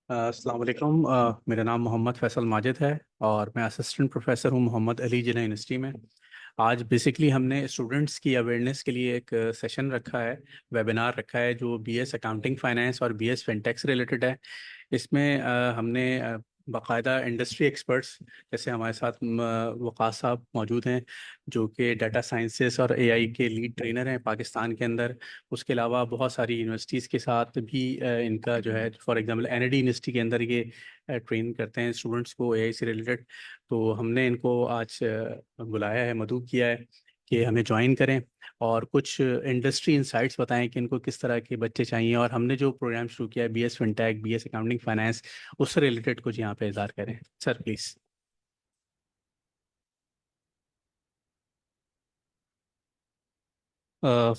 अस्सलाम वालेकुम। मेरा नाम मोहम्मद फैसल माजिद है और मैं असिस्टेंट प्रोफेसर हूँ मोहम्मद अली जिन्ना यूनिवर्सिटी में। आज बेसिकली हमने स्टूडेंट्स की अवेयरनेस के लिए एक सेशन रखा है, वेबिनार रखा है जो बीएस अकाउंटिंग फाइनेंस और बीएस फिनटेक से रिलेटेड है। इसमें हमने बाकायदा इंडस्ट्री एक्सपर्ट्स जैसे हमारे साथ वक़ास साहब मौजूद हैं जो कि डाटा साइंसेस और एआई के लीड ट्रेनर हैं पाकिस्तान के अंदर। उसके अलावा बहुत सारी यूनिवर्सिटीज़ के साथ भी इनका जो है, फॉर एग्जांपल एनआईडी यूनिवर्सिटी के अंदर ये ट्रेन करते हैं स्टूडेंट्स को एआई से रिलेटेड। तो हमने इनको आज बुलाया है, मदऊ किया है कि हमें ज्वाइन करें और कुछ इंडस्ट्री इंसाइट्स बताएं कि इनको किस तरह के बच्चे चाहिए। और हमने जो प्रोग्राम शुरू किया है BS fintech, BS accounting finance, उससे रिलेटेड कुछ यहाँ पे इज़हार करें। Sir please.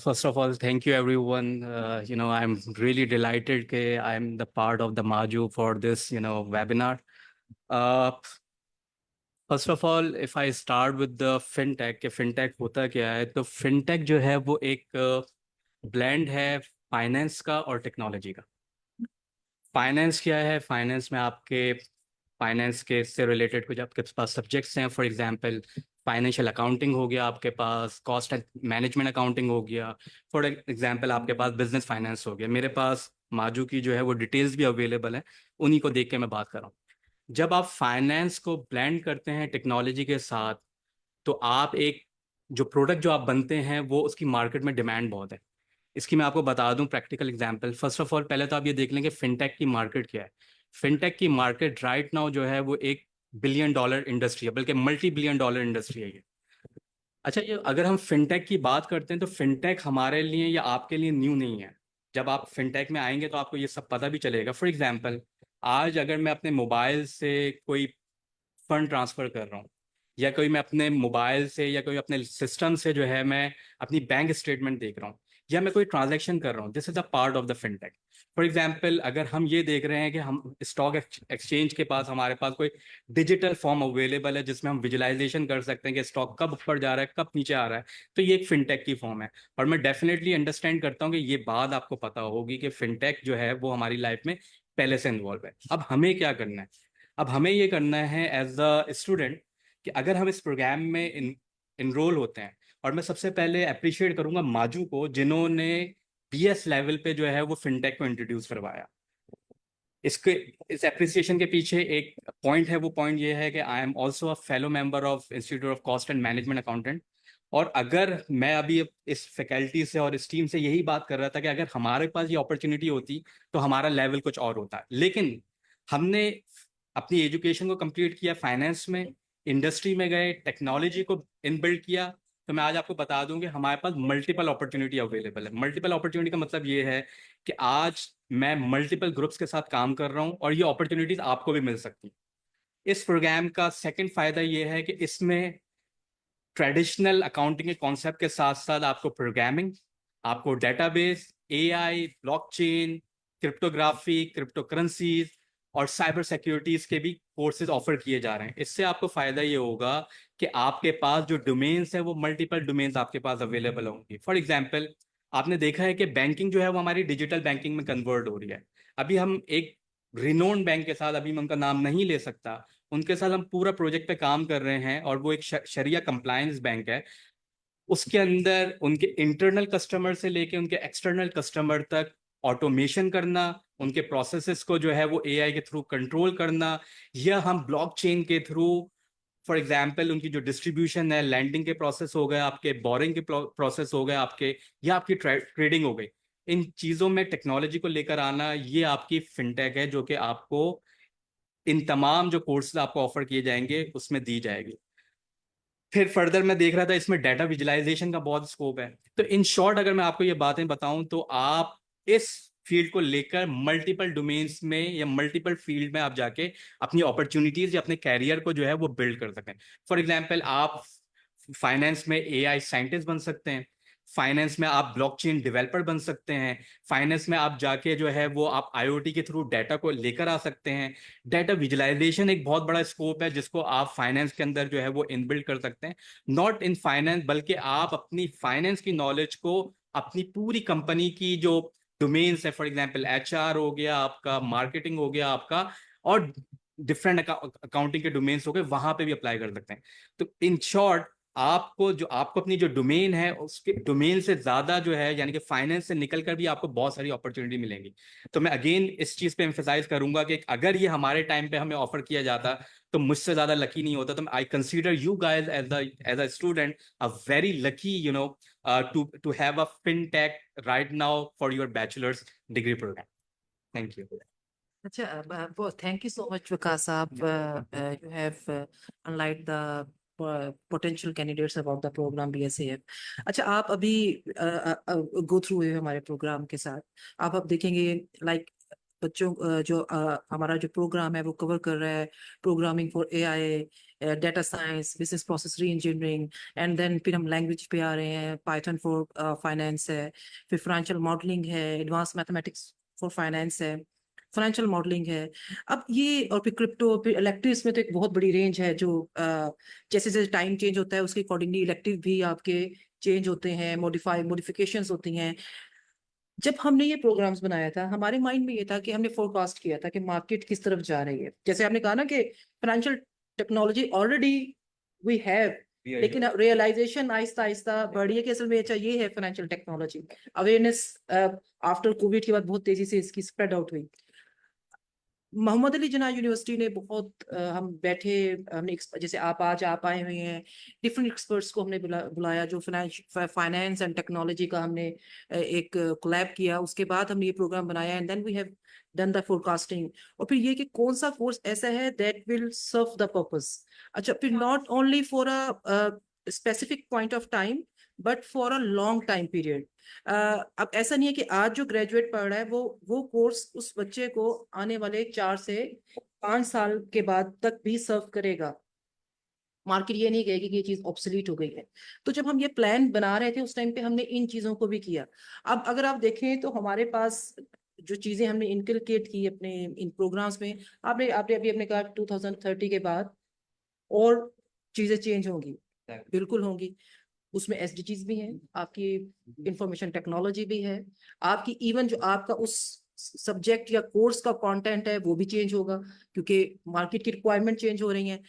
First of all, thank you everyone. I'm really delighted that I'm the part of the Maju for this, webinar. Uh, First of all, if I start with the fintech, कि fintech होता क्या है, तो fintech जो है वो एक blend है फाइनेंस का और टेक्नोलॉजी का। फाइनेंस क्या है? फाइनेंस में आपके फाइनेंस के से रिलेटेड कुछ आपके पास सब्जेक्ट्स हैं। फॉर एग्जांपल फाइनेंशियल अकाउंटिंग हो गया, आपके पास कॉस्ट एंड मैनेजमेंट अकाउंटिंग हो गया। फॉर एग्जांपल आपके पास बिजनेस फाइनेंस हो गया। मेरे पास माजू की जो है वो डिटेल्स भी अवेलेबल है, उन्हीं को देख के मैं बात कर रहा हूँ। जब आप फाइनेंस को ब्लेंड करते हैं टेक्नोलॉजी के साथ, तो आप एक जो प्रोडक्ट जो आप बनते हैं वो उसकी मार्केट में डिमांड बहुत है। इसकी मैं आपको बता दूं practical example. First of all पहले तो आप ये देख लें कि फिनटेक की मार्केट क्या है। फिनटेक की मार्केट राइट नाउ जो है वो $1 बिलियन इंडस्ट्री है, बल्कि $multi-billion इंडस्ट्री है ये। अच्छा, ये अगर हम फिनटेक की बात करते हैं तो फिनटेक हमारे लिए या आपके लिए न्यू नहीं है। जब आप फिनटेक में आएंगे तो आपको ये सब पता भी चलेगा। फॉर एग्जांपल, आज अगर मैं अपने मोबाइल से कोई फंड ट्रांसफर कर रहा हूँ, या कोई मैं अपने मोबाइल से या कोई अपने सिस्टम से जो है मैं अपनी बैंक स्टेटमेंट देख रहा हूँ, या मैं कोई ट्रांजैक्शन कर रहा हूँ, this is a part of the fintech. For example, अगर हम ये देख रहे हैं कि हम स्टॉक एक्सचेंज के पास हमारे पास कोई डिजिटल फॉर्म अवेलेबल है जिसमें हम विजुलाइजेशन कर सकते हैं कि स्टॉक कब ऊपर जा रहा है, कब नीचे आ रहा है, तो ये एक फिनटेक की फॉर्म है। और मैं डेफिनेटली अंडरस्टैंड करता हूँ कि ये बात आपको पता होगी कि फिनटेक जो है वो हमारी लाइफ में पहले से इन्वॉल्व है। अब हमें क्या करना है? अब हमें ये करना है एज अ स्टूडेंट कि अगर हम इस प्रोग्राम में इनरोल होते हैं, और मैं सबसे पहले अप्रिशिएट करूंगा माजू को जिन्होंने बीएस लेवल पे जो है वो फिनटेक को इंट्रोड्यूस करवाया। इसके इस एप्रिसिएशन के पीछे एक पॉइंट है, वो पॉइंट ये है कि I am also a fellow member of institute of cost and management accountant. और अगर मैं अभी इस फैकल्टी से और इस टीम से यही बात कर रहा था कि अगर हमारे पास ये अपॉर्चुनिटी होती तो हमारा लेवल कुछ और होता। लेकिन हमने अपनी एजुकेशन को कंप्लीट किया फाइनेंस में, इंडस्ट्री में गए, टेक्नोलॉजी को इनबिल्ड किया। तो मैं आज आपको बता दूं कि हमारे पास मल्टीपल अपॉर्चुनिटी अवेलेबल है। मल्टीपल अपॉर्चुनिटी का मतलब ये है कि आज मैं मल्टीपल ग्रुप्स के साथ काम कर रहा हूं और ये अपॉर्चुनिटीज आपको भी मिल सकती हैं। इस प्रोग्राम का सेकंड फायदा ये है कि इसमें ट्रेडिशनल अकाउंटिंग के कॉन्सेप्ट के साथ साथ आपको प्रोग्रामिंग, आपको database, AI, blockchain, cryptography, crypto currencies और साइबर सिक्योरिटीज के भी कोर्सेज ऑफर किए जा रहे हैं। इससे आपको फायदा ये होगा कि आपके पास जो डोमेन्स है वो मल्टीपल डोमेन्स आपके पास अवेलेबल होंगी। फॉर एग्जाम्पल, आपने देखा है कि बैंकिंग जो है वो हमारी डिजिटल बैंकिंग में कन्वर्ट हो रही है। अभी हम एक रिनोन बैंक के साथ, अभी मैं उनका नाम नहीं ले सकता, उनके साथ हम पूरा प्रोजेक्ट पे काम कर रहे हैं और वो एक शरिया कंप्लायंस बैंक है। उसके अंदर उनके इंटरनल कस्टमर से लेके उनके एक्सटर्नल कस्टमर तक ऑटोमेशन करना, उनके प्रोसेसेस को जो है वो एआई के थ्रू कंट्रोल करना, या हम ब्लॉकचेन के थ्रू, फॉर एग्जांपल उनकी जो डिस्ट्रीब्यूशन है, लैंडिंग के प्रोसेस हो गए आपके, बोरिंग के प्रोसेस हो गए आपके, या आपकी ट्रेडिंग हो गई, इन चीज़ों में टेक्नोलॉजी को लेकर आना, ये आपकी फिनटेक है जो कि आपको इन तमाम जो कोर्सेज आपको ऑफर किए जाएंगे उसमें दी जाएगी। फिर फर्दर मैं देख रहा था इसमें डाटा विजुलाइजेशन का बहुत स्कोप है। तो इन शॉर्ट अगर मैं आपको ये बातें बताऊं तो आप इस फील्ड को लेकर मल्टीपल डोमेन्स में या मल्टीपल फील्ड में आप जाके अपनी अपॉर्चुनिटीज या अपने कैरियर को जो है वो बिल्ड कर सकते हैं। फॉर एग्जांपल, आप फाइनेंस में एआई साइंटिस्ट बन सकते हैं, फाइनेंस में आप ब्लॉकचेन डेवलपर बन सकते हैं, फाइनेंस में आप जाके जो है वो आप आईओटी के थ्रू डाटा को लेकर आ सकते हैं। डाटा विजुलाइजेशन एक बहुत बड़ा स्कोप है जिसको आप फाइनेंस के अंदर जो है वो इनबिल्ड कर सकते हैं। नॉट इन फाइनेंस, बल्कि आप अपनी फाइनेंस की नॉलेज को अपनी पूरी कंपनी की जो डोमेन्स है, फॉर एग्जांपल एचआर हो गया आपका, मार्केटिंग हो गया आपका, और डिफरेंट अकाउंटिंग के डोमेन्स हो गए, वहां पे भी अप्लाई कर सकते हैं। तो इन शॉर्ट, आपको अपनी जो डोमेन है उसके डोमेन से ज्यादा जो है, यानी कि फाइनेंस से निकल कर भी आपको बहुत सारी अपॉर्चुनिटी मिलेंगी। तो मैं अगेन इस चीज पे एम्फेसाइज करूंगा कि अगर ये हमारे टाइम पे हमें ऑफर किया जाता तो मुझसे ज्यादा लकी नहीं होता। तो I consider you guys as a student a very lucky, to have a fintech right now for your bachelor's degree program. Thank you. अच्छा, वो थैंक यू सो मच विकास साहब, you have unlit the potential candidates about the program BSAF। अच्छा, आप अभी go through हुए हमारे programme के साथ, आप देखेंगे लाइक बच्चों जो हमारा जो प्रोग्राम है वो कवर कर रहा है programming for AI, data science, business process re engineering, and then फिर हम लैंग्वेज पे आ रहे हैं, पाइथन फॉर फाइनेंस है, फिर फाइनेंशियल मॉडलिंग है, एडवांस मैथमेटिक्स फॉर फाइनेंस है, फाइनेंशियल मॉडलिंग है। अब ये और फिर क्रिप्टो, फिर इलेक्टिव्स में तो एक बहुत बड़ी रेंज है जो जैसे जैसे टाइम चेंज होता है उसके अकॉर्डिंगली इलेक्टिव भी आपके चेंज होते हैं, मॉडिफिकेशंस होती हैं। जब हमने ये प्रोग्राम्स बनाया था, हमारे माइंड में ये था कि हमने फोरकास्ट किया था कि मार्केट किस तरफ जा रही है। जैसे आपने कहा ना कि financial technology already we have, लेकिन रियलाइजेशन आहिस्ता आहिस्ता बढ़ी है कि असल में अच्छा ये है financial technology. Awareness after Covid के बाद बहुत तेजी से इसकी स्प्रेड आउट हुई। मोहम्मद अली जिन्ना यूनिवर्सिटी ने बहुत हम बैठे, हमने जैसे आप आए हुए हैं, डिफरेंट एक्सपर्ट्स को हमने बुलाया जो फाइनेंस एंड टेक्नोलॉजी का हमने एक कोलैब किया। उसके बाद हमने ये प्रोग्राम बनाया and then we have done the forecasting. और फिर ये कि कौन सा कोर्स ऐसा है that will serve the purpose. अच्छा, फिर not only for a specific point of time but for a long time period. अब ऐसा नहीं है कि आज जो ग्रेजुएट पढ़ रहा है वो कोर्स उस बच्चे को आने वाले 4 से 5 साल के बाद तक भी सर्व करेगा। मार्केट ये नहीं कहेगी कि ये चीज ऑब्सोलीट हो गई है। तो जब हम ये प्लान बना रहे थे उस टाइम पे हमने इन चीजों को भी किया। अब अगर आप देखें तो हमारे पास जो चीजें हमने इनकलकेट की अपने इन प्रोग्राम्स में, आपने आपने अभी अपने कहा 2030 के बाद और चीजें चेंज होंगी, बिल्कुल होंगी। उसमें एसडीजीज भी हैं, आपकी इंफॉर्मेशन टेक्नोलॉजी भी है, आपकी इवन जो आपका उस सब्जेक्ट या कोर्स का कंटेंट है वो भी चेंज होगा क्योंकि मार्केट की रिक्वायरमेंट चेंज हो रही हैं।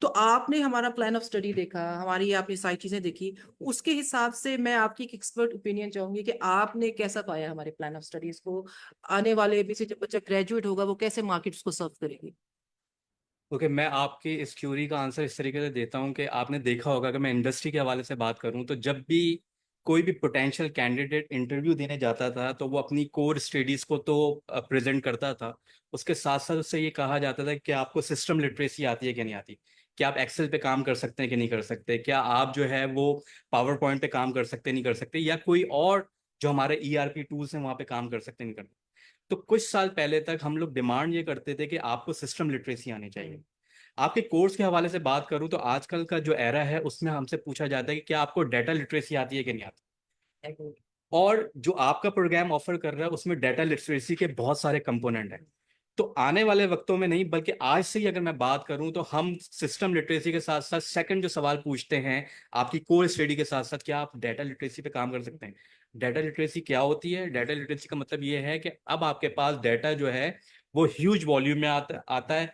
तो आपने हमारा प्लान ऑफ स्टडी देखा, हमारी आपने सारी चीजें देखी, उसके हिसाब से मैं आपकी एक एक्सपर्ट ओपिनियन चाहूंगी कि आपने कैसा पाया हमारे प्लान ऑफ स्टडीज को। आने वाले भी से जब बच्चा ग्रेजुएट होगा वो कैसे मार्केट को सर्व करेगी। ओके, मैं आपकी इस क्यूरी का आंसर इस तरीके से देता हूँ कि आपने देखा होगा कि मैं इंडस्ट्री के हवाले से बात करूँ तो जब भी कोई भी पोटेंशियल कैंडिडेट इंटरव्यू देने जाता था तो वो अपनी कोर स्टडीज को तो प्रेजेंट करता था, उसके साथ साथ उससे ये कहा जाता था कि आपको सिस्टम लिटरेसी आती है कि नहीं आती, क्या आप एक्सेल पे काम कर सकते हैं कि नहीं कर सकते, क्या आप जो है वो पावर पॉइंट पे काम कर सकते नहीं कर सकते, या कोई और जो हमारे ईआरपी टूल्स हैं वहाँ पे काम कर सकते नहीं कर सकते। तो कुछ साल पहले तक हम लोग डिमांड ये करते थे कि आपको सिस्टम लिटरेसी आनी चाहिए। आपके कोर्स के हवाले से बात करूं तो आजकल का जो एरा है उसमें हमसे पूछा जाता है कि क्या आपको डाटा लिटरेसी आती है कि नहीं आती। और जो आपका प्रोग्राम ऑफर कर रहा है उसमें डाटा लिटरेसी के बहुत सारे कंपोनेंट हैं। तो आने वाले वक्तों में नहीं बल्कि आज से ही अगर मैं बात करूं तो हम सिस्टम लिटरेसी के साथ साथ सेकंड जो सवाल पूछते हैं आपकी कोर स्टडी के साथ साथ, क्या आप डाटा लिटरेसी पे काम कर सकते हैं। डाटा लिटरेसी क्या होती है? डाटा लिटरेसी का मतलब ये है कि अब आपके पास डाटा जो है वो ह्यूज वॉल्यूम में आता है,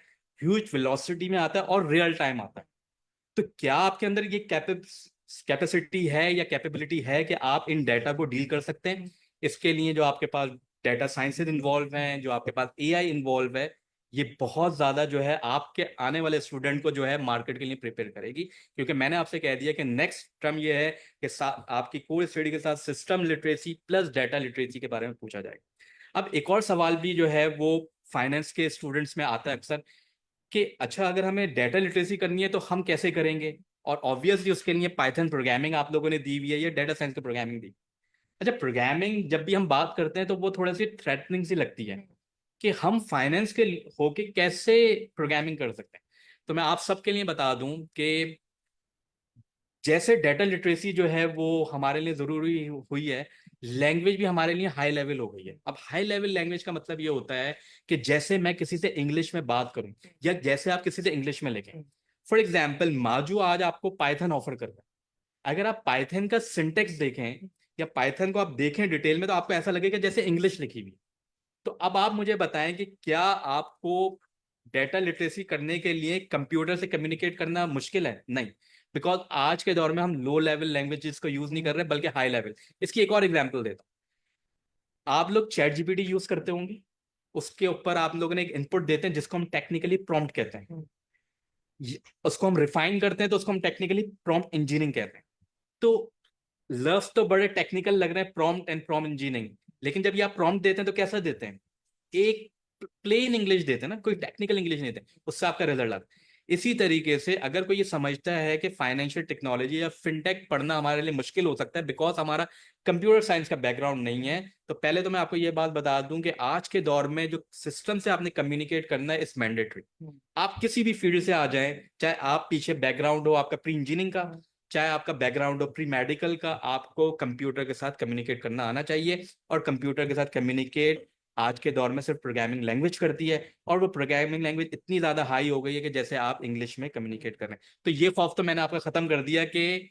ह्यूज वेलोसिटी में आता है और रियल टाइम आता है। तो क्या आपके अंदर ये कैपेसिटी है या कैपेबिलिटी है कि आप इन डाटा को डील कर सकते हैं? इसके लिए जो आपके पास डाटा साइंसेज इन्वॉल्व हैं, जो आपके पास एआई इन्वॉल्व है, ये बहुत ज्यादा जो है आपके आने वाले स्टूडेंट को जो है मार्केट के लिए प्रिपेयर करेगी। क्योंकि मैंने आपसे कह दिया कि नेक्स्ट टर्म ये है कि आपकी कोर स्टडी के साथ system literacy plus data literacy के बारे में पूछा जाएगा। अब एक और सवाल भी जो है वो फाइनेंस के स्टूडेंट्स में आता है अक्सर कि अच्छा अगर हमें डाटा लिटरेसी करनी है तो हम कैसे करेंगे, और ऑब्वियसली उसके लिए पाइथन प्रोग्रामिंग आप लोगों ने दी हुई है या डाटा साइंस की प्रोग्रामिंग दी। अच्छा, प्रोग्रामिंग जब भी हम बात करते हैं तो वो थोड़ा सी थ्रेटनिंग सी लगती है कि हम फाइनेंस के होके कैसे प्रोग्रामिंग कर सकते हैं। तो मैं आप सबके लिए बता दूं कि जैसे डाटा लिटरेसी जो है वो हमारे लिए जरूरी हुई है, लैंग्वेज भी हमारे लिए हाई लेवल हो गई है। अब हाई लेवल लैंग्वेज का मतलब ये होता है कि जैसे मैं किसी से इंग्लिश में बात करूं या जैसे आप किसी से इंग्लिश में लिखें। फॉर एग्जाम्पल माजू आज आपको पाइथन ऑफर कर रहा है, अगर आप पाइथन का सिंटेक्स देखें या पाइथन को आप देखें डिटेल में तो आपको ऐसा लगेगा जैसे इंग्लिश लिखी हुई। तो अब आप मुझे बताएं कि क्या आपको डेटा लिटरेसी करने के लिए कंप्यूटर से कम्युनिकेट करना मुश्किल है? नहीं, बिकॉज आज के दौर में हम लो लेवल लैंग्वेजेस को यूज नहीं कर रहे बल्कि हाई लेवल। इसकी एक और एग्जांपल देता हूं। आप लोग चैट जीपीटी यूज करते होंगे, उसके ऊपर आप लोगों ने एक इनपुट देते हैं जिसको हम टेक्निकली प्रॉम्प्ट कहते हैं। उसको हम रिफाइन करते हैं तो उसको हम टेक्निकली प्रॉम्प्ट इंजीनियरिंग कहते हैं। तो लफ्ज तो बड़े टेक्निकल लग रहे हैं, प्रॉम्प्ट एंड प्रॉम्प्ट इंजीनियरिंग, लेकिन जब ये आप प्रॉम्प्ट देते हैं तो कैसा देते हैं? एक प्लेन इंग्लिश देते हैं ना, कोई टेक्निकल इंग्लिश नहीं देते, उससे आपका रिजल्ट आता है। इसी तरीके से अगर कोई ये समझता है कि फाइनेंशियल टेक्नोलॉजी या फिनटेक पढ़ना हमारे लिए मुश्किल हो सकता है बिकॉज हमारा कंप्यूटर साइंस का बैकग्राउंड नहीं है, तो पहले तो मैं आपको ये बात बता दूं कि आज के दौर में जो सिस्टम से आपने कम्युनिकेट करना है इस मैंडेटरी। आप किसी भी फील्ड से आ जाएं, चाहे आप पीछे बैकग्राउंड हो आपका प्री इंजीनियरिंग का, चाहे आपका बैकग्राउंड हो प्री मेडिकल का, आपको कंप्यूटर के साथ कम्युनिकेट करना आना चाहिए। और कंप्यूटर के साथ कम्युनिकेट आज के दौर में सिर्फ प्रोग्रामिंग लैंग्वेज करती है, और वो प्रोग्रामिंग लैंग्वेज इतनी ज्यादा हाई हो गई है कि जैसे आप इंग्लिश में कम्युनिकेट कर रहे हैं। तो ये खौफ तो मैंने आपका खत्म कर दिया कि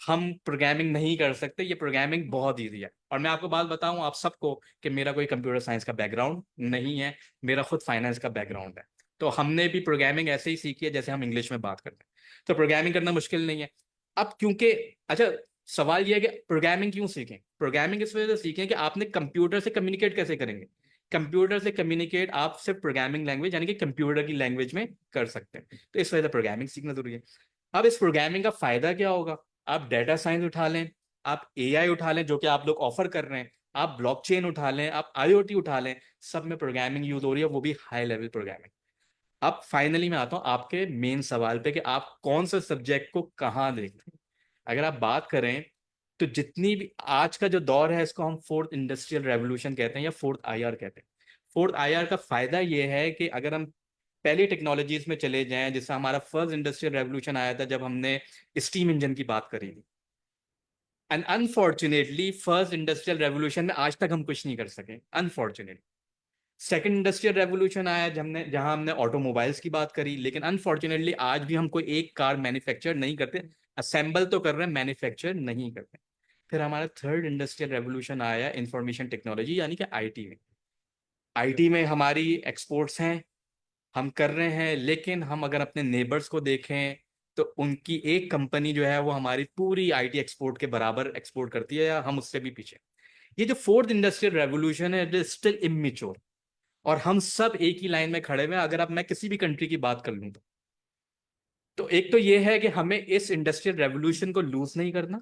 हम प्रोग्रामिंग नहीं कर सकते, ये प्रोग्रामिंग बहुत ईजी है। और मैं आपको बात बताऊं आप सबको कि मेरा कोई कंप्यूटर साइंस का बैकग्राउंड नहीं है, मेरा खुद फाइनेंस का बैकग्राउंड है। तो हमने भी प्रोग्रामिंग ऐसे ही सीखी है जैसे हम इंग्लिश में बात करते हैं। तो प्रोग्रामिंग करना मुश्किल नहीं है। अब क्योंकि अच्छा, सवाल यह है कि प्रोग्रामिंग क्यों सीखें? प्रोग्रामिंग इस वजह से सीखें कि आपने कंप्यूटर से कम्युनिकेट कैसे करेंगे। कंप्यूटर से कम्युनिकेट आप सिर्फ प्रोग्रामिंग लैंग्वेज यानी कि कंप्यूटर की लैंग्वेज में कर सकते हैं, तो इस वजह से प्रोग्रामिंग सीखना जरूरी है। अब इस प्रोग्रामिंग का फायदा क्या होगा? आप डेटा साइंस उठा लें, आप एआई उठा लें जो कि आप लोग ऑफर कर रहे हैं, आप ब्लॉकचेन उठा लें, आप आईओटी उठा लें, सब में प्रोग्रामिंग यूज हो रही है, वो भी हाई लेवल प्रोग्रामिंग। अब फाइनली मैं आता हूं आपके मेन सवाल पे कि आप कौन से सब्जेक्ट को कहाँ देखते हैं। अगर आप बात करें तो जितनी भी आज का जो दौर है इसको हम फोर्थ इंडस्ट्रियल रेवोल्यूशन कहते हैं या फोर्थ आईआर कहते हैं। फोर्थ आईआर का फायदा ये है कि अगर हम पहली टेक्नोलॉजीज में चले जाएं, जैसे हमारा फर्स्ट इंडस्ट्रियल रेवोल्यूशन आया था जब हमने स्टीम इंजन की बात करी थी, and unfortunately first industrial revolution में आज तक हम कुछ नहीं कर सके अनफॉर्चुनेटली। सेकंड इंडस्ट्रियल रेवोल्यूशन आया जहां हमने ऑटोमोबाइल्स की बात करी, लेकिन अनफॉर्चुनेटली आज भी हम कोई एक कार मैन्युफैक्चर नहीं करते, असेंबल तो कर रहे हैं, मैन्युफैक्चर नहीं करते। फिर हमारा थर्ड इंडस्ट्रियल रेवोल्यूशन आया इंफॉर्मेशन टेक्नोलॉजी यानी कि आईटी में। आईटी में हमारी एक्सपोर्ट्स हैं, हम कर रहे हैं, लेकिन हम अगर अपने नेबर्स को देखें तो उनकी एक कंपनी जो है वो हमारी पूरी आईटी एक्सपोर्ट के बराबर एक्सपोर्ट करती है, या हम उससे भी पीछे। ये जो फोर्थ इंडस्ट्रियल रेवोल्यूशन है इट इज स्टिल इमेच्योर, और हम सब एक ही लाइन में खड़े हुए हैं। अगर अब मैं किसी भी कंट्री की बात कर लूँ तो एक तो ये है कि हमें इस इंडस्ट्रियल रेवोल्यूशन को लूज नहीं करना।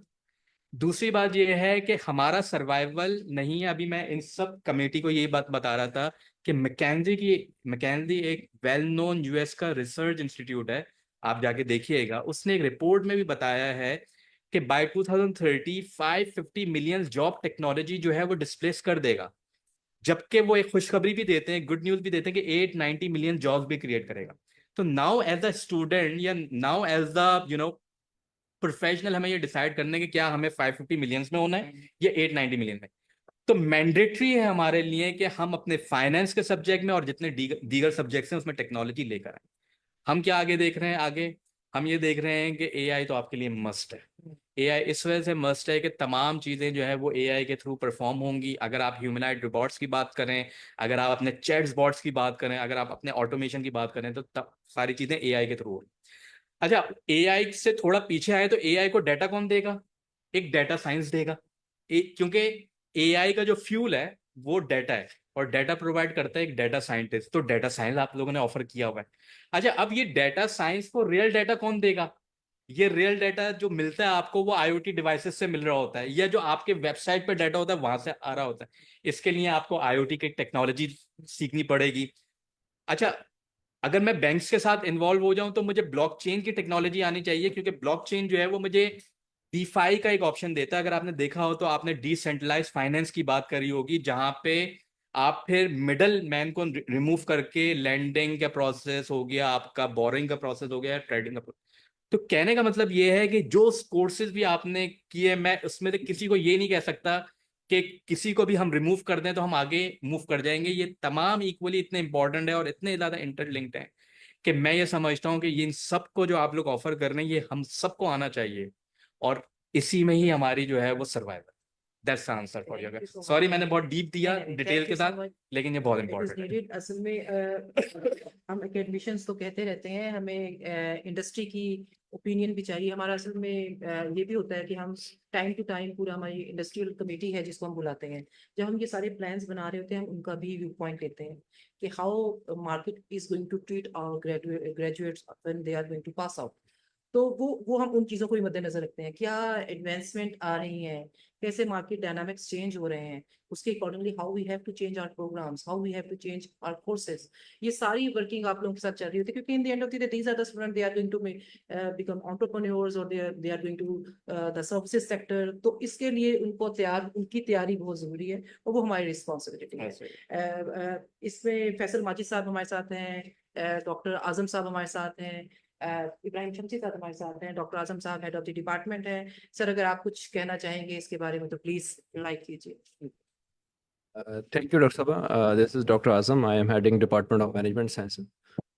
दूसरी बात यह है कि हमारा सर्वाइवल नहीं है। अभी मैं इन सब कमेटी को यही बात बता रहा था कि मैकेंजी एक वेल नोन यूएस का रिसर्च इंस्टीट्यूट है, आप जाके देखिएगा। उसने एक रिपोर्ट में भी बताया है कि बाय 2030 550 मिलियन जॉब टेक्नोलॉजी जो है वो डिस्प्लेस कर देगा, जबकि वो एक खुशखबरी भी देते हैं, गुड न्यूज भी देते हैं कि 890 मिलियन जॉब्स भी क्रिएट करेगा। तो नाउ एज अ स्टूडेंट या नाउ एज द प्रोफेशनल हमें ये डिसाइड करने कि क्या हमें 550 मिलियंस में होना है या 890 मिलियन में। तो मैंडेटरी है हमारे लिए कि हम अपने फाइनेंस के सब्जेक्ट में और जितने दीगर सब्जेक्ट्स हैं उसमें टेक्नोलॉजी लेकर आए। हम क्या आगे देख रहे हैं? आगे हम ये देख रहे हैं कि एआई तो आपके लिए मस्ट है। एआई इस वजह से मस्ट है कि तमाम चीज़ें जो है वो एआई के थ्रू परफॉर्म होंगी। अगर आप ह्यूमनॉइड रोबोट्स की बात करें, अगर आप अपने चैट्स बॉट्स की बात करें, अगर आप अपने ऑटोमेशन की बात करें, तो सारी चीज़ें एआई के थ्रू होंगी। अच्छा, एआई से थोड़ा पीछे आए तो एआई को डाटा कौन देगा? एक डाटा साइंस देगा। क्योंकि एआई का जो फ्यूल है वो डाटा है, और डाटा प्रोवाइड करता है एक डाटा साइंटिस्ट। तो डाटा साइंस आप लोगों ने ऑफर किया हुआ है। अच्छा, अब ये डाटा साइंस को रियल डाटा कौन देगा? ये रियल डाटा जो मिलता है आपको वो आईओटी डिवाइसेस से मिल रहा होता है, या जो आपके वेबसाइट पर डाटा होता है वहां से आ रहा होता है। इसके लिए आपको आईओटी की टेक्नोलॉजी सीखनी पड़ेगी। अच्छा, अगर मैं बैंक्स के साथ इन्वॉल्व हो जाऊं तो मुझे ब्लॉकचेन की टेक्नोलॉजी आनी चाहिए, क्योंकि ब्लॉकचेन जो है वो मुझे डीफाई का एक ऑप्शन देता है। अगर आपने देखा हो तो आपने डिसेंट्रलाइज फाइनेंस की बात करी होगी, जहां पे आप फिर मिडल मैन को रिमूव करके लेंडिंग का प्रोसेस हो गया, आपका बोरिंग का प्रोसेस हो गया, ट्रेडिंग का तो कहने का मतलब ये है कि जो कोर्सेज भी आपने किए, मैं उसमें से किसी को ये नहीं कह सकता कि किसी को भी हम रिमूव कर दें तो हम आगे मूव कर जाएंगे। ये तमाम इक्वली इतने इंपॉर्टेंट है और इतने ज़्यादा इंटरलिंक्ड हैं कि मैं ये समझता हूँ कि इन सबको जो आप लोग ऑफर कर रहे हैं ये हम सबको आना चाहिए, और इसी में ही हमारी जो है वो survival. That's the answer for your Thank you so Sorry much. मैंने बहुत डीप दिया नहीं, डिटेल thank के you so साथ, much. लेकिन ये बहुत It is इंपॉर्टेंट है. needed. असल में हम एकेडमिशियंस तो कहते रहते हैं हमें इंडस्ट्री की ओपिनियन भी चाहिए. हमारा असल में ये भी होता है कि हम टाइम टू टाइम पूरा हमारी इंडस्ट्रियल कमेटी है जिसको हम बुलाते हैं. जब हम ये सारे प्लान्स बना रहे होते हैं हम उनका भी व्यू पॉइंट लेते हैं कि how market is going to treat our graduates when they are going to pass out. तो वो हम उन चीज़ों को भी मद्देनजर रखते हैं. क्या एडवांसमेंट आ रही हैं, कैसे मार्केट डायनामिक्स चेंज हो रहे हैं, उसके accordingly how we have to change our programmes, how we have to change our courses. ये सारी वर्किंग आप लोगों के साथ चल रही होती है क्योंकि in the end of the day these are the student, they are going to become entrepreneurs और they are going to the services sector. तो इसके लिए उनकी तैयारी बहुत जरूरी है और वो हमारी रिस्पॉन्सिबिलिटी है. इसमें फैसल माजिद साहब हमारे साथ हैं, डॉक्टर आजम साहब हमारे साथ हैं, इब्राहिम शमसी साहब हमारे साथ हैं, डॉक्टर आजम साहब हेड ऑफ द डिपार्टमेंट हैं. सर अगर आप कुछ कहना चाहेंगे इसके बारे में तो प्लीज लाइक कीजिए. Thank you, Dr. Sabha. This is Dr. Azam. I am heading Department of Management Sciences.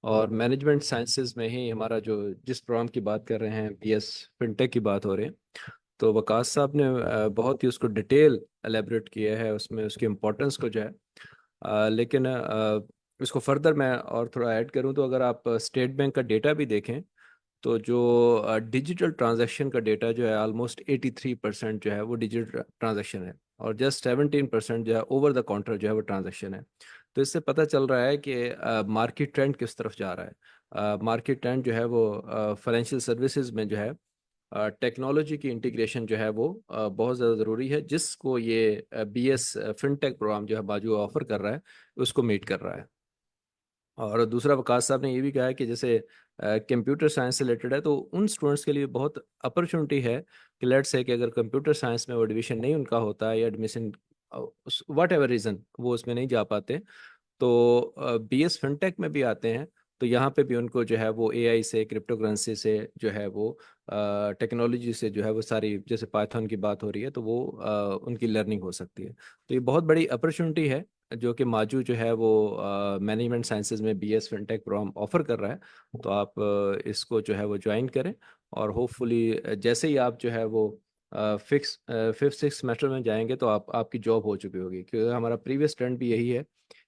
और मैनेजमेंट साइंसेज में ही हमारा जो जिस प्रोग्राम की बात कर रहे हैं बीएस फिनटेक की बात हो रही है, तो वकास साहब ने बहुत ही उसको डिटेल एलेबरेट किया है उसमें उसकी इम्पोर्टेंस को जो है. लेकिन इसको फर्दर मैं और थोड़ा ऐड करूं तो अगर आप स्टेट बैंक का डेटा भी देखें तो जो डिजिटल ट्रांजैक्शन का डेटा जो है ऑलमोस्ट 83% जो है वो डिजिटल ट्रांजैक्शन है और जस्ट 17% जो है ओवर द काउंटर जो है वो ट्रांजैक्शन है. तो इससे पता चल रहा है कि मार्केट ट्रेंड किस तरफ जा रहा है. मार्केट ट्रेंड जो है वो फाइनेंशियल सर्विसेज में जो है टेक्नोलॉजी की इंटीग्रेशन जो है वो बहुत ज़्यादा ज़रूरी है, जिसको ये बीएस फिनटेक प्रोग्राम जो है बाजू ऑफर कर रहा है उसको मीट कर रहा है. और दूसरा वकास साहब ने ये भी कहा है कि जैसे कंप्यूटर साइंस से रिलेटेड है तो उन स्टूडेंट्स के लिए बहुत अपॉर्चुनिटी है कि लेट्स से कि अगर कंप्यूटर साइंस में वो एडमिशन नहीं उनका होता है या एडमिशन वट एवर रीज़न वो उसमें नहीं जा पाते तो बीएस फिनटेक में भी आते हैं. तो यहाँ पे भी उनको जो है वो एआई से क्रिप्टो करेंसी से जो है वो टेक्नोलॉजी से जो है वो सारी जैसे पाइथन की बात हो रही है तो वो उनकी लर्निंग हो सकती है. तो ये बहुत बड़ी अपॉर्चुनिटी है जो कि माजू जो है वो मैनेजमेंट साइंसेज में बीएस फिनटेक प्रोग्राम ऑफर कर रहा है. तो आप इसको जो है वो ज्वाइन करें और होपफुली जैसे ही आप जो है वो फिफ्थ सिक्स सेमेस्टर में जाएंगे तो आपकी जॉब हो चुकी होगी, क्योंकि हमारा प्रीवियस ट्रेंड भी यही है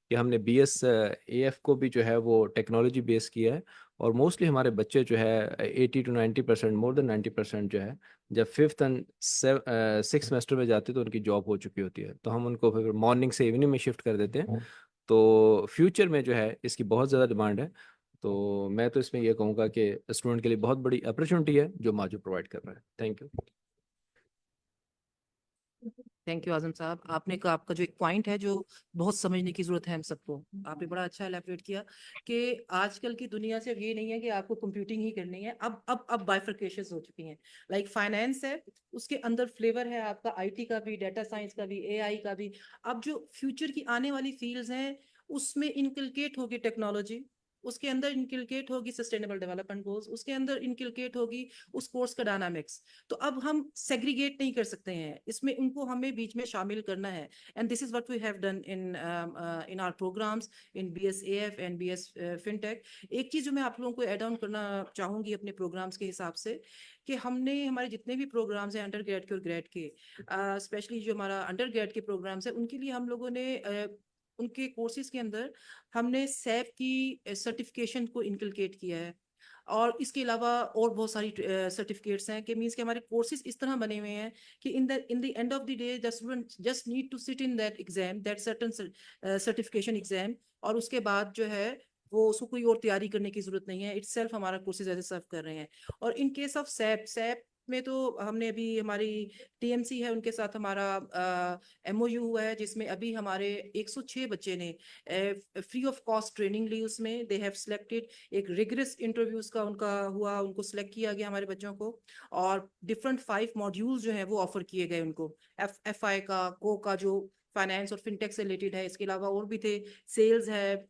कि हमने बीएस एएफ को भी जो है वो टेक्नोलॉजी बेस किया है और मोस्टली हमारे बच्चे जो है 80 to 90%, मोर देन 90% जो है जब फिफ्थ एंड सिक्स सेमेस्टर में जाते हैं तो उनकी जॉब हो चुकी होती है. तो हम उनको फिर मॉर्निंग से इवनिंग में शिफ्ट कर देते हैं. तो फ्यूचर में जो है इसकी बहुत ज़्यादा डिमांड है. तो मैं तो इसमें ये कहूँगा कि स्टूडेंट के लिए बहुत बड़ी अपॉर्चुनिटी है जो माजू प्रोवाइड कर रहा है. Thank you. थैंक यू आजम साहब. आपने कहा आपका जो एक पॉइंट है जो बहुत समझने की जरूरत है हम सबको, आपने बड़ा अच्छा एलैबोरेट किया कि आजकल की दुनिया सिर्फ ये नहीं है कि आपको कंप्यूटिंग ही करनी है. अब बाइफरकेशंस हो चुकी हैं. लाइक फाइनेंस है, उसके अंदर फ्लेवर है आपका आईटी का भी, डाटा साइंस का भी, एआई का भी. अब जो फ्यूचर की आने वाली फील्ड्स हैं उसमें इनकलकेट होगी टेक्नोलॉजी, उसके अंदर इनकलकेट होगी सस्टेनेबल डेवलपमेंट गोल्स, उसके अंदर इनकलकेट होगी उस कोर्स का डायनामिक्स. तो अब हम सेग्रीगेट नहीं कर सकते हैं इसमें, उनको हमें बीच में शामिल करना है. And this is what we have done in our programs in BSAF and BS fintech. एक चीज जो मैं आप लोगों को ऐड ऑन करना चाहूंगी अपने प्रोग्राम्स के हिसाब से कि हमने हमारे जितने भी प्रोग्राम्स हैं अंडर ग्रेड के और ग्रेड के, स्पेशली जो हमारा अंडर ग्रेड के प्रोग्राम्स है उनके लिए हम लोगों ने उनके कोर्सेज के अंदर हमने सैप की सर्टिफिकेशन को इनकलकेट किया है. और इसके अलावा और बहुत सारी सर्टिफिकेट्स हैं कि मींस के हमारे कोर्सेज इस तरह बने हुए हैं कि in the end of the day the student just need to sit in that exam, that certain certification exam, और उसके बाद जो है वो उसको कोई और तैयारी करने की जरूरत नहीं है. इटसेल्फ हमारा कोर्सेज ऐसे सर्व कर रहे हैं. और इन केस ऑफ सैप में तो हमने अभी हमारी टीएमसी है उनके साथ हमारा एमओयू हुआ है जिसमें अभी हमारे 106 बच्चे ने फ्री ऑफ कॉस्ट ट्रेनिंग ली. उसमें दे हैव सिलेक्टेड, एक रिगरस इंटरव्यूज का उनका हुआ, उनको सिलेक्ट किया गया हमारे बच्चों को, और डिफरेंट 5 मॉड्यूल्स जो है वो ऑफर किए गए उनको. एफआई का, को का जो फाइनेंस और फिनटेक से रिलेटेड है, इसके अलावा और भी थे, सेल्स है,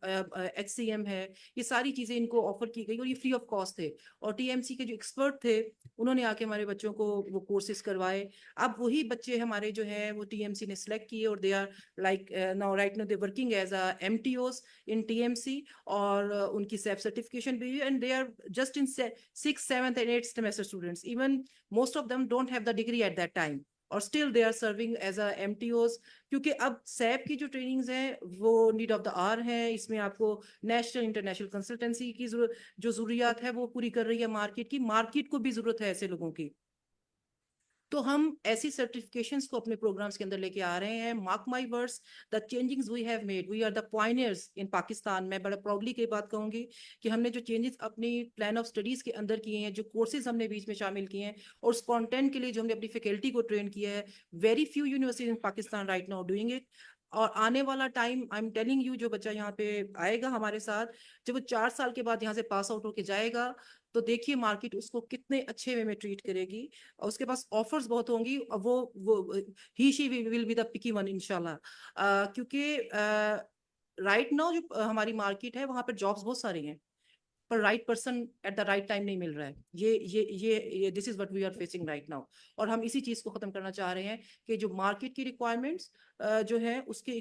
एचसीएम है, ये सारी चीजें इनको ऑफर की गई और ये फ्री ऑफ कॉस्ट थे. और टीएमसी के जो एक्सपर्ट थे उन्होंने आके हमारे बच्चों को वो कोर्सेज करवाए. अब वही बच्चे हमारे जो है वो टीएमसी ने सिलेक्ट किए और they are like now right now they working as a MTOs in TMC, और उनकी सेफ सर्टिफिकेशन भी, and they are just in 6th 7th and 8th semester students. Even most of them don't have the degree at that time, और still they are serving as a MTOs, क्योंकि अब SAP की जो trainings हैं वो need of the our है। इसमें आपको नेशनल इंटरनेशनल कंसल्टेंसी की जो जरूरियात है वो पूरी कर रही है मार्केट को भी जरूरत है ऐसे लोगों की। तो हम ऐसी सर्टिफिकेशंस को अपने प्रोग्राम्स के अंदर लेके आ रहे हैं। Mark my words, the changings we have made, we are the pioneers in Pakistan. मैं बड़ा प्राउडली की बात कहूंगी कि हमने जो चेंजेस अपनी प्लान ऑफ स्टडीज के अंदर किए हैं, जो कोर्सेज हमने बीच में शामिल किए हैं और उस कंटेंट के लिए जो हमने अपनी फैकल्टी को ट्रेन किया है, very few universities in Pakistan right now doing it. और आने वाला time, I am telling you, जो बच्चा यहाँ पे आएगा हमारे साथ, जब वो 4 साल के बाद यहाँ से पास आउट होके जाएगा, तो देखिए मार्केट उसको कितने अच्छे वे में ट्रीट करेगी। और उसके पास ऑफर्स बहुत होंगी, और वो ही she will be the picky one इंशाल्लाह। क्योंकि राइट नाउ जो हमारी मार्केट है वहां पर जॉब्स बहुत सारी हैं, पर right person at the right time नहीं मिल रहा है। ये this is what we are facing right now. और हम इसी चीज को खत्म करना चाह रहे हैं कि जो मार्केट की रिक्वायरमेंट्स जो है उसके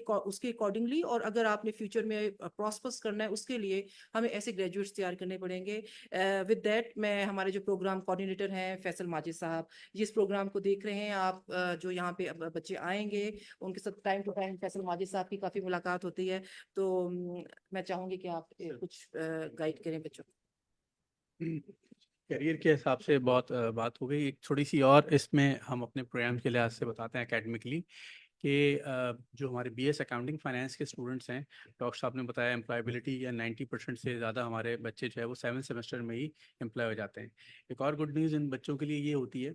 अकॉर्डिंगली, और अगर आपने फ्यूचर में प्रॉस्पर्स करना है उसके लिए हमें ऐसे ग्रेजुएट्स तैयार करने पड़ेंगे। विद दैट, मैं हमारे जो प्रोग्राम कोऑर्डिनेटर हैं फैसल माजिद साहब, जिस प्रोग्राम को देख रहे हैं आप, जो यहाँ पे बच्चे आएंगे उनके साथ time to time Faisal Majid sahab की काफी मुलाकात होती है। तो मैं चाहूंगी कि आप कुछ गाइड करें बच्चों। करियर के हिसाब से बहुत बात हो गई। एक थोड़ी सी और इसमें हम अपने प्रोग्राम के लिहाज से बताते हैं एकेडमिकली कि जो हमारे बीएस अकाउंटिंग फाइनेंस के स्टूडेंट्स हैं, डॉक्टर साहब ने बताया एम्प्लॉयबिलिटी या 90% से ज़्यादा हमारे बच्चे जो है वो 7th सेमेस्टर में ही एम्प्लॉय हो जाते हैं। एक और गुड न्यूज़ इन बच्चों के लिए ये होती है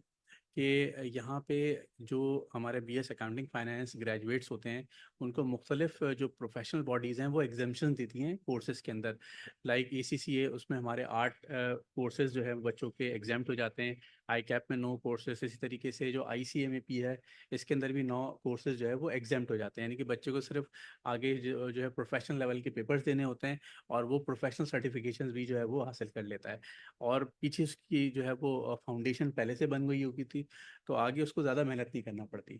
कि यहाँ पे जो हमारे बीएस अकाउंटिंग फाइनेंस ग्रेजुएट्स होते हैं उनको मुख्तलिफ जो प्रोफेशनल बॉडीज़ हैं वो एग्जामेशन देती हैं कोर्सेज़ के अंदर। लाइक ACCA, उसमें हमारे 8 कोर्सेज़ जो है बच्चों के एग्जाम्प्ट हो जाते हैं। ICAP में 9 कोर्सेज, इसी तरीके से जो ICMAP है इसके अंदर भी 9 कोर्सेज जो है वो एग्जाम्प्ट हो जाते हैं। यानी कि बच्चे को सिर्फ आगे जो है प्रोफेशनल लेवल के पेपर्स देने होते हैं और वो प्रोफेशनल सर्टिफिकेशंस भी जो है वो हासिल कर लेता है। और पीछे उसकी जो है वो फाउंडेशन पहले से बन गई होगी थी, तो आगे उसको ज़्यादा मेहनत नहीं करना पड़ती।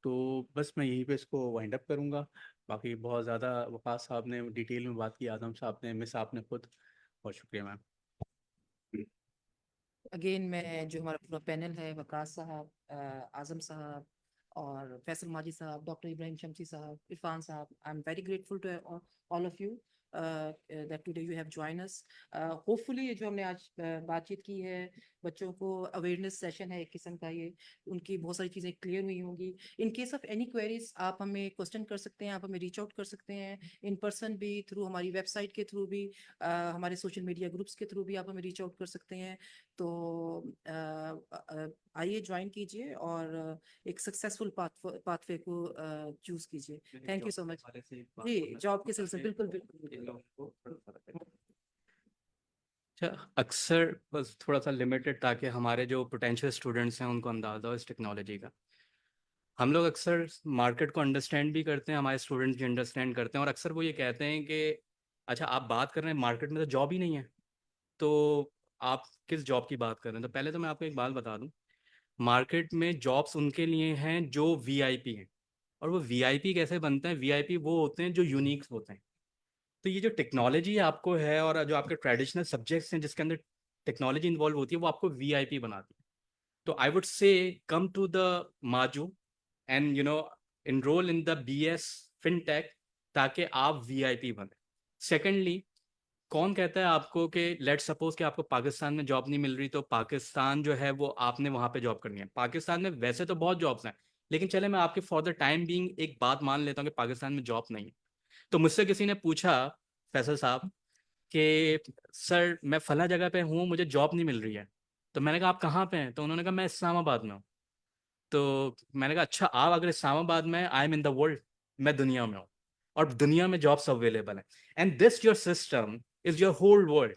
तो बस मैं यहीं पे इसको वाइंड अप करूँगा। बाकी बहुत ज़्यादा वकास साहब ने डिटेल में बात की, आदम साहब ने, मिस आपने खुद। बहुत शुक्रिया मैम। अगेन मैं, जो हमारा पूरा पैनल है, वकास साहब, आजम साहब और फैसल माजिद साहब, doctor Ibrahim Shamsi sahab, Irfan sahab, I am very grateful to all of you that today you have joined us. Hopefully ये जो हमने आज बातचीत की है, बच्चों को अवेयरनेस सेशन है एक किस्म का, ये उनकी बहुत सारी चीज़ें क्लियर हुई होंगी। In case of any queries आप हमें क्वेश्चन कर सकते हैं, आप हमें रीच आउट कर सकते हैं, इन पर्सन भी, थ्रू हमारी वेबसाइट के थ्रू भी, हमारे सोशल मीडिया ग्रुप्स के थ्रू भी आप हमें रीच आउट कर सकते हैं। तो आइए ज्वाइन कीजिए और एक सक्सेसफुल पाथवे को चूज कीजिए। Thank you so much. जी, जॉब के सिलसिले, बिल्कुल बिल्कुल। अच्छा, अक्सर बस थोड़ा सा लिमिटेड, ताकि हमारे जो पोटेंशियल स्टूडेंट्स हैं उनको अंदाज़ा हो इस टेक्नोलॉजी का। हम लोग अक्सर मार्केट को अंडरस्टैंड भी करते हैं, हमारे स्टूडेंट्स भी अंडरस्टैंड करते हैं, और अक्सर वो ये कहते हैं कि अच्छा आप बात कर रहे हैं मार्केट में तो जॉब ही नहीं है, तो आप किस जॉब की बात कर रहे हैं। तो पहले तो मैं आपको एक बात बता दूं, मार्केट में जॉब्स उनके लिए हैं जो वीआईपी हैं। और वो वीआईपी कैसे बनते हैं? वीआईपी वो होते हैं जो यूनिक होते हैं। तो ये जो टेक्नोलॉजी आपको है और जो आपके ट्रेडिशनल सब्जेक्ट्स हैं जिसके अंदर टेक्नोलॉजी इन्वॉल्व होती है, वो आपको वीआईपी बनाती है। तो I would say come to the MAJU and enroll in the BS FinTech, ताकि आप वीआईपी बने। सेकेंडली, कौन कहता है आपको कि लेट सपोज कि आपको पाकिस्तान में जॉब नहीं मिल रही, तो पाकिस्तान जो है वो आपने वहां पे जॉब करनी है। पाकिस्तान में वैसे तो बहुत जॉब्स हैं, लेकिन चले मैं आपके फॉर द टाइम बीइंग एक बात मान लेता हूँ कि पाकिस्तान में जॉब नहीं है। तो मुझसे किसी ने पूछा, फैसल साहब, कि सर मैं फला जगह पे हूँ, मुझे जॉब नहीं मिल रही है। तो मैंने कहा आप कहाँ पे हैं? तो उन्होंने कहा मैं इस्लामाबाद में हूँ। तो मैंने कहा अच्छा, आप अगर इस्लामाबाद में, I am in the world, मैं दुनिया में हूँ, और दुनिया में जॉब्स अवेलेबल हैं, and this your system is your whole world.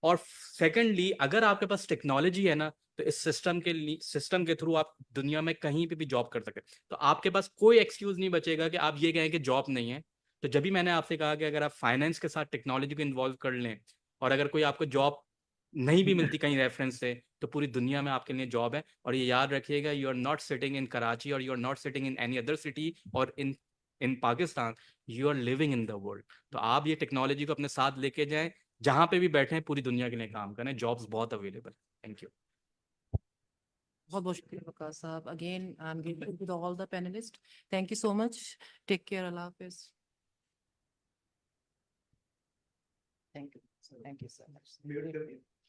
और सेकेंडली, अगर आपके पास टेक्नोलॉजी है ना, तो इस सिस्टम के थ्रू आप दुनिया में कहीं पे भी जॉब कर सकते हैं। तो आपके पास कोई एक्सक्यूज नहीं बचेगा कि आप ये कहें कि जॉब नहीं है। तो जब भी मैंने आपसे कहा कि अगर आप फाइनेंस के साथ टेक्नोलॉजी को इन्वॉल्व कर लें, और अगर कोई आपको जॉब नहीं भी मिलती कहीं रेफरेंस से, तो पूरी दुनिया में आपके लिए जॉब है। और ये याद रखिएगा, you are not sitting in Karachi, और you are not sitting in any other city, और in Pakistan, you are living in the world. तो आप ये टेक्नोलॉजी को अपने साथ लेके जाएं, जहां पे भी बैठे हैं, पूरी दुनिया के लिए काम करें। जॉब्स बहुत अवेलेबल। Thank you. बहुत बहुत शुक्रिया वकास साहब. Again, I'm grateful to all the panelists. Thank you so much. Take care. Allah Hafiz. Thank you. Thank you so much.